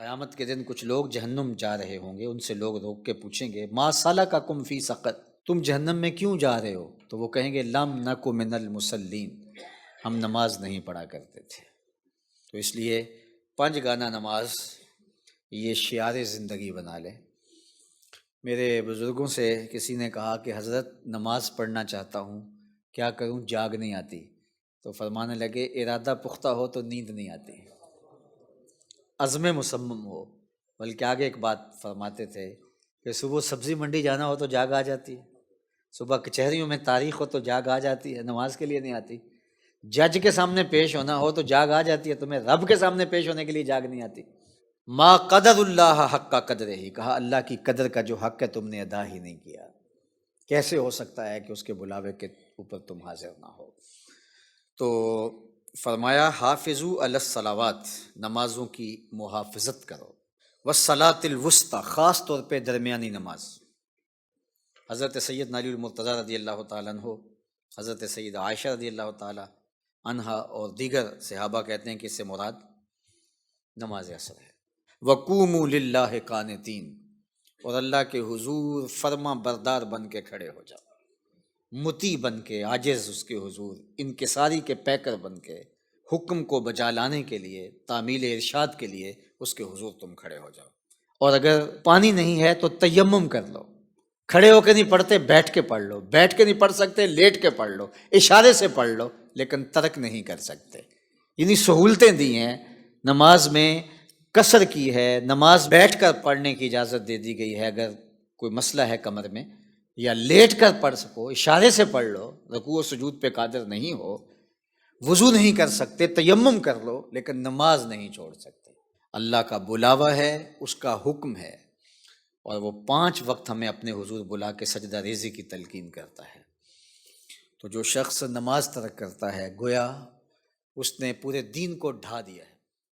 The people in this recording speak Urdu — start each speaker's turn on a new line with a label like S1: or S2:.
S1: قیامت کے دن کچھ لوگ جہنم جا رہے ہوں گے، ان سے لوگ روک کے پوچھیں گے ما سلککم فی سقر، تم جہنم میں کیوں جا رہے ہو؟ تو وہ کہیں گے لم نک من المصلین، ہم نماز نہیں پڑھا کرتے تھے۔ تو اس لیے 5 گانا نماز یہ شعار زندگی بنا لیں۔ میرے بزرگوں سے کسی نے کہا کہ حضرت نماز پڑھنا چاہتا ہوں، کیا کروں، جاگ نہیں آتی۔ تو فرمانے لگے ارادہ پختہ ہو تو نیند نہیں آتی، عزم مصمم ہو۔ بلکہ آگے ایک بات فرماتے تھے کہ صبح سبزی منڈی جانا ہو تو جاگ آ جاتی ہے، صبح کچہریوں میں تاریخ ہو تو جاگ آ جاتی ہے، نماز کے لیے نہیں آتی۔ جج کے سامنے پیش ہونا ہو تو جاگ آ جاتی ہے، تمہیں رب کے سامنے پیش ہونے کے لیے جاگ نہیں آتی۔ ما قدر اللہ حق کا قدر ہی، کہا اللہ کی قدر کا جو حق ہے تم نے ادا ہی نہیں کیا، کیسے ہو سکتا ہے کہ اس کے بلاوے کے اوپر تم حاضر نہ ہو۔ تو فرمایا حافظو علی الصلوات، نمازوں کی محافظت کرو، والصلاۃ الوسطی، خاص طور پہ درمیانی نماز۔ حضرت سید علی المرتضیٰ رضی اللہ تعالیٰ عنہ، حضرت سید عائشہ رضی اللہ تعالیٰ عنہا اور دیگر صحابہ کہتے ہیں کہ اس سے مراد نماز عصر ہے۔ وقوموا للہ قانتین، اور اللہ کے حضور فرما بردار بن کے کھڑے ہو جاؤ، مطیع بن کے، عاجز اس کے حضور، انکساری کے پیکر بن کے، حکم کو بجا لانے کے لیے، تعمیل ارشاد کے لیے اس کے حضور تم کھڑے ہو جاؤ۔ اور اگر پانی نہیں ہے تو تیمم کر لو، کھڑے ہو کے نہیں پڑھتے بیٹھ کے پڑھ لو، بیٹھ کے نہیں پڑھ سکتے لیٹ کے پڑھ لو، اشارے سے پڑھ لو، لیکن ترک نہیں کر سکتے۔ یعنی سہولتیں دی ہیں نماز میں، قصر کی ہے، نماز بیٹھ کر پڑھنے کی اجازت دے دی گئی ہے اگر کوئی مسئلہ ہے کمر میں، یا لیٹ کر پڑھ سکو، اشارے سے پڑھ لو، رکوع و سجود پہ قادر نہیں ہو، وضو نہیں کر سکتے، تیمم کر لو، لیکن نماز نہیں چھوڑ سکتے۔ اللہ کا بلاوا ہے، اس کا حکم ہے، اور وہ 5 وقت ہمیں اپنے حضور بلا کے سجدہ ریزی کی تلقین کرتا ہے۔ تو جو شخص نماز ترک کرتا ہے گویا اس نے پورے دین کو ڈھا دیا ہے۔